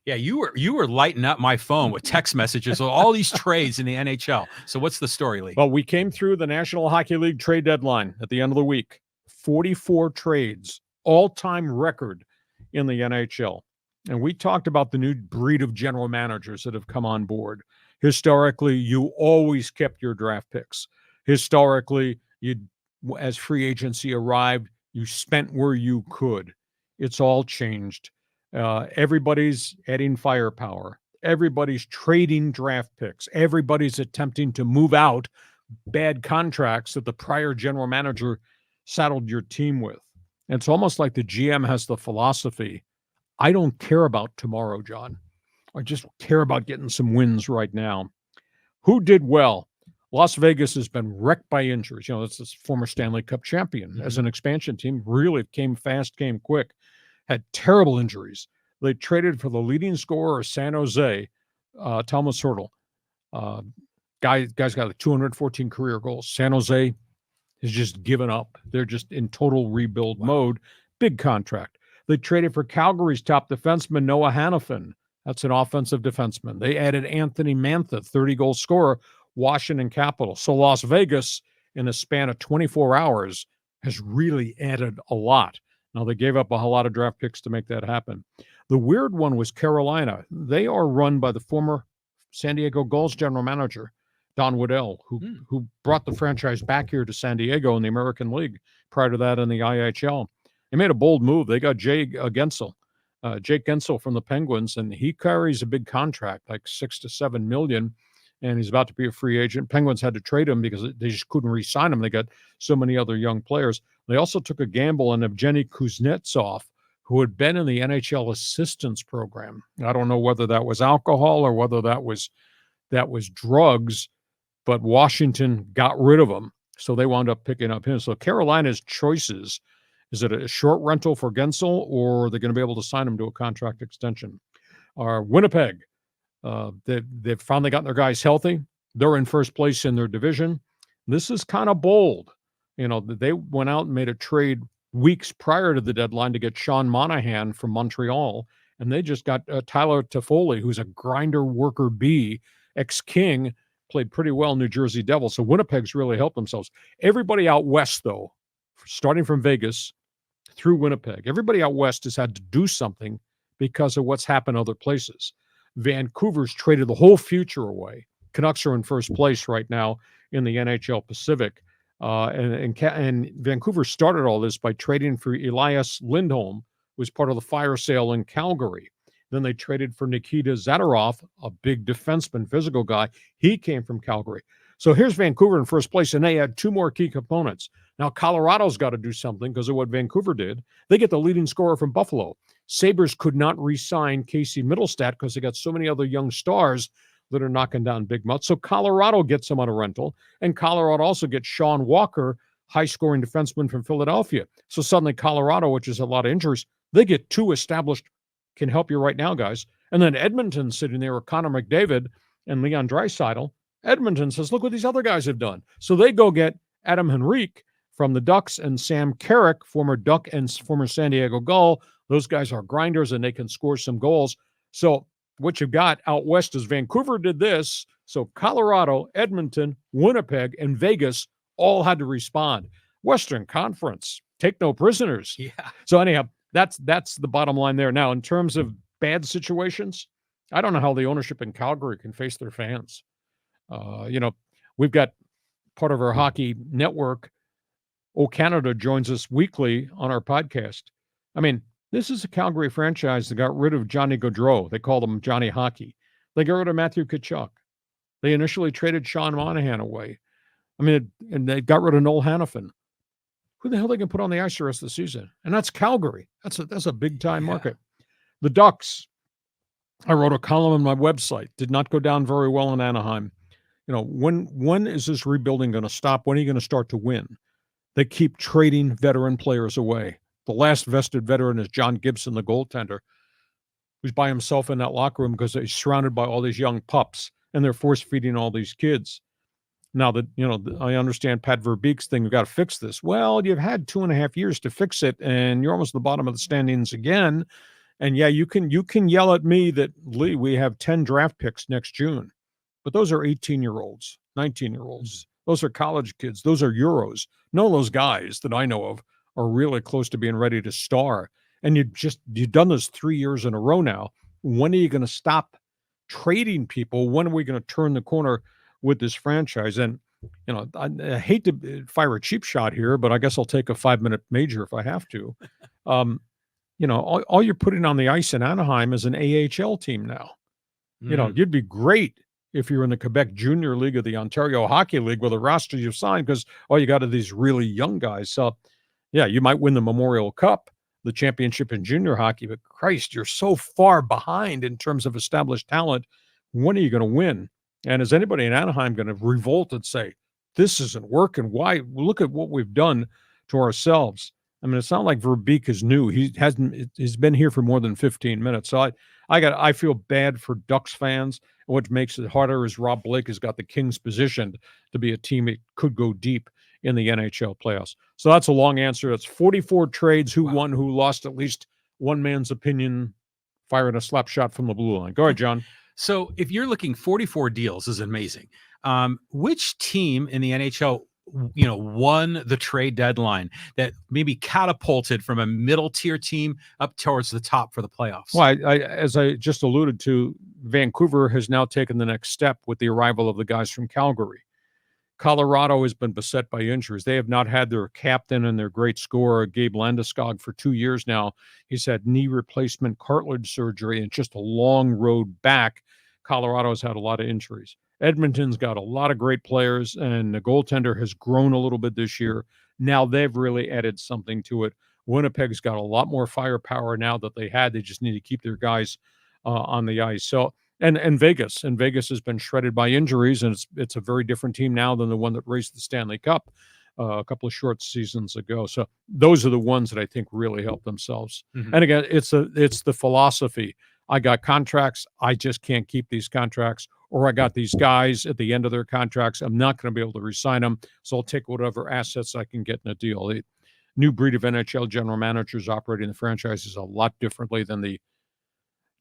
Yeah, you were lighting up my phone with text messages of all these trades in the NHL. So what's the story, Lee? Well, we came through the National Hockey League trade deadline at the end of the week. 44 trades, all-time record in the NHL. And we talked about the new breed of general managers that have come on board. Historically, you always kept your draft picks. Historically, as free agency arrived, you spent where you could. It's all changed. Everybody's adding firepower. Everybody's trading draft picks. Everybody's attempting to move out bad contracts that the prior general manager saddled your team with. And it's almost like the GM has the philosophy, I don't care about tomorrow, John. I just care about getting some wins right now. Who did well? Las Vegas has been wrecked by injuries. It's this former Stanley Cup champion as an expansion team. Really came fast, came quick. Had terrible injuries. They traded for the leading scorer of San Jose, Tomas Hertl. Guy's got 214 career goals. San Jose has just given up. They're just in total rebuild mode. Big contract. They traded for Calgary's top defenseman, Noah Hannafin. That's an offensive defenseman. They added Anthony Mantha, 30-goal scorer, Washington Capitals. So Las Vegas, in a span of 24 hours, has really added a lot. Now, they gave up a whole lot of draft picks to make that happen. The weird one was Carolina. They are run by the former San Diego Gulls general manager, Don Waddell, who brought the franchise back here to San Diego in the American League. Prior to that in the IHL. They made a bold move. They got Jake Gensel from the Penguins, and he carries a big contract, like $6 to $7 million, and he's about to be a free agent. Penguins had to trade him because they just couldn't re-sign him. They got so many other young players. They also took a gamble on Evgeny Kuznetsov, who had been in the NHL assistance program. I don't know whether that was alcohol or whether that was drugs, but Washington got rid of him, so they wound up picking up him. So Carolina's choices. Is it a short rental for Gensel, or are they going to be able to sign him to a contract extension? Winnipeg, they've finally gotten their guys healthy. They're in first place in their division. This is kind of bold. They went out and made a trade weeks prior to the deadline to get Sean Monahan from Montreal, and they just got Tyler Toffoli, who's a grinder worker bee, ex-King, played pretty well in New Jersey Devils. So Winnipeg's really helped themselves. Everybody out west, though, starting from Vegas through Winnipeg, everybody out west has had to do something because of what's happened other places. Vancouver's traded the whole future away. Canucks are in first place right now in the NHL Pacific. And Vancouver started all this by trading for Elias Lindholm, who was part of the fire sale in Calgary. Then they traded for Nikita Zadorov, a big defenseman, physical guy. He came from Calgary. So here's Vancouver in first place, and they had two more key components. Now, Colorado's got to do something because of what Vancouver did. They get the leading scorer from Buffalo. Sabres could not re-sign Casey Middlestat because they got so many other young stars that are knocking down big mutts. So Colorado gets him on a rental, and Colorado also gets Sean Walker, high-scoring defenseman from Philadelphia. So suddenly Colorado, which is a lot of injuries, they get two established, can help you right now, guys. And then Edmonton sitting there with Connor McDavid and Leon Draisaitl. Edmonton says, look what these other guys have done. So they go get Adam Henrique from the Ducks and Sam Carrick, former Duck and former San Diego Gull. Those guys are grinders and they can score some goals. So what you've got out west is Vancouver did this. So Colorado, Edmonton, Winnipeg, and Vegas all had to respond. Western Conference, take no prisoners. Yeah. So anyhow, that's the bottom line there. Now, in terms of bad situations, I don't know how the ownership in Calgary can face their fans. We've got part of our hockey network. O Canada joins us weekly on our podcast. I mean, this is a Calgary franchise that got rid of Johnny Gaudreau. They called him Johnny Hockey. They got rid of Matthew Tkachuk. They initially traded Sean Monahan away. I mean, and they got rid of Noel Hannafin. Who the hell they can put on the ice the rest of the season? And that's Calgary. That's a big-time market. The Ducks, I wrote a column on my website, did not go down very well in Anaheim. When is this rebuilding going to stop? When are you going to start to win? They keep trading veteran players away. The last vested veteran is John Gibson, the goaltender, who's by himself in that locker room because he's surrounded by all these young pups, and they're force-feeding all these kids. Now that, I understand Pat Verbeek's thing, we've got to fix this. Well, you've had 2.5 years to fix it, and you're almost at the bottom of the standings again. And yeah, you can yell at me that, Lee, we have 10 draft picks next June, but those are 18-year-olds, 19-year-olds. Those are college kids. Those are Euros. None of those guys that I know of are really close to being ready to star. And you've done this 3 years in a row now. When are you going to stop trading people? When are we going to turn the corner with this franchise? And I hate to fire a cheap shot here, but I guess I'll take a 5-minute major if I have to. All you're putting on the ice in Anaheim is an AHL team now. You'd be great if you're in the Quebec Junior League or the Ontario Hockey League with a roster you've signed, because all you got are these really young guys. So, yeah, you might win the Memorial Cup, the championship in junior hockey, but Christ, you're so far behind in terms of established talent. When are you going to win? And is anybody in Anaheim going to revolt and say, this isn't working? Why? Look at what we've done to ourselves. I mean, it's not like Verbeek is new. He's been here for more than 15 minutes. So I feel bad for Ducks fans. And what makes it harder is Rob Blake has got the Kings positioned to be a team that could go deep in the NHL playoffs. So that's a long answer. That's 44 trades. Who won, who lost, at least one man's opinion, firing a slap shot from the blue line. Go ahead, John. So if you're looking 44 deals is amazing. Which team in the NHL won the trade deadline that maybe catapulted from a middle tier team up towards the top for the playoffs? Well, as I just alluded to, Vancouver has now taken the next step with the arrival of the guys from Calgary. Colorado has been beset by injuries. They have not had their captain and their great scorer, Gabe Landeskog, for 2 years now. He's had knee replacement cartilage surgery and just a long road back. Colorado's had a lot of injuries. Edmonton's got a lot of great players, and the goaltender has grown a little bit this year. Now they've really added something to it. Winnipeg's got a lot more firepower now that they had. They just need to keep their guys on the ice. So, and Vegas has been shredded by injuries, and it's a very different team now than the one that raced the Stanley Cup a couple of short seasons ago. So those are the ones that I think really help themselves. Mm-hmm. And again, it's the philosophy. I got contracts. I just can't keep these contracts. Or I got these guys at the end of their contracts. I'm not going to be able to re-sign them, so I'll take whatever assets I can get in a deal. The new breed of NHL general managers operating the franchises a lot differently than the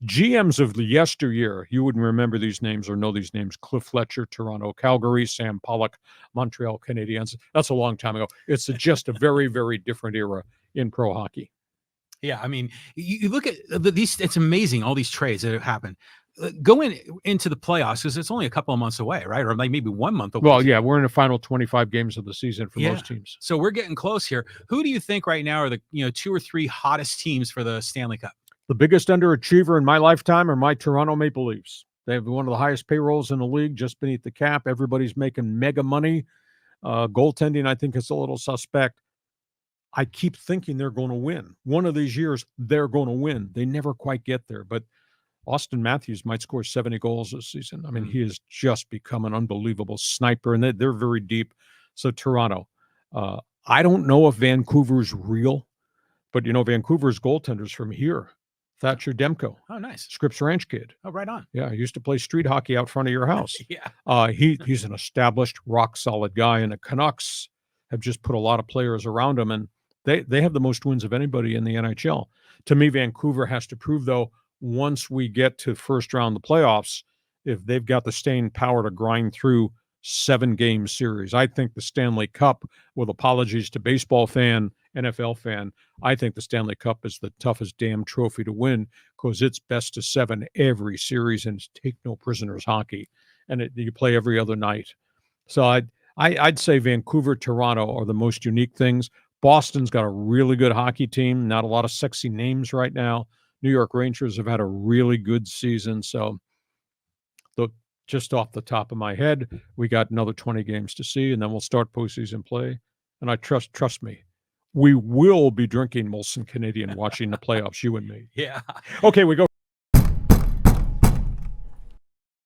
GMs of the yesteryear. You wouldn't remember these names or know these names. Cliff Fletcher, Toronto, Calgary, Sam Pollock, Montreal Canadiens. That's a long time ago. It's just a very, very different era in pro hockey. Yeah, I mean, you look at these, it's amazing, all these trades that have happened. Going into the playoffs, because it's only a couple of months away, right? Or like maybe 1 month away. Well, yeah, we're in the final 25 games of the season for most teams. So we're getting close here. Who do you think right now are the 2 or 3 hottest teams for the Stanley Cup? The biggest underachiever in my lifetime are my Toronto Maple Leafs. They have one of the highest payrolls in the league, just beneath the cap. Everybody's making mega money. Goaltending, I think, is a little suspect. I keep thinking they're going to win. One of these years, they're going to win. They never quite get there, but Austin Matthews might score 70 goals this season. I mean, he has just become an unbelievable sniper, and they're very deep. So Toronto. I don't know if Vancouver's real, but, Vancouver's goaltenders from here. Thatcher Demko. Oh, nice. Scripps Ranch kid. Oh, right on. Yeah, he used to play street hockey out front of your house. Yeah. He's an established, rock-solid guy, and the Canucks have just put a lot of players around him, and they have the most wins of anybody in the NHL. To me, Vancouver has to prove, though, once we get to first round of the playoffs, if they've got the staying power to grind through 7-game series. I think the Stanley Cup, with apologies to baseball fan, NFL fan, I think the Stanley Cup is the toughest damn trophy to win because it's best of 7 every series and it's take no prisoners hockey, and you play every other night. So I'd say Vancouver, Toronto are the most unique things. Boston's got a really good hockey team. Not a lot of sexy names right now. New York Rangers have had a really good season. So just off the top of my head, we got another 20 games to see, and then we'll start postseason play. And I trust me, we will be drinking Molson Canadian watching the playoffs, you and me. Yeah. Okay, we go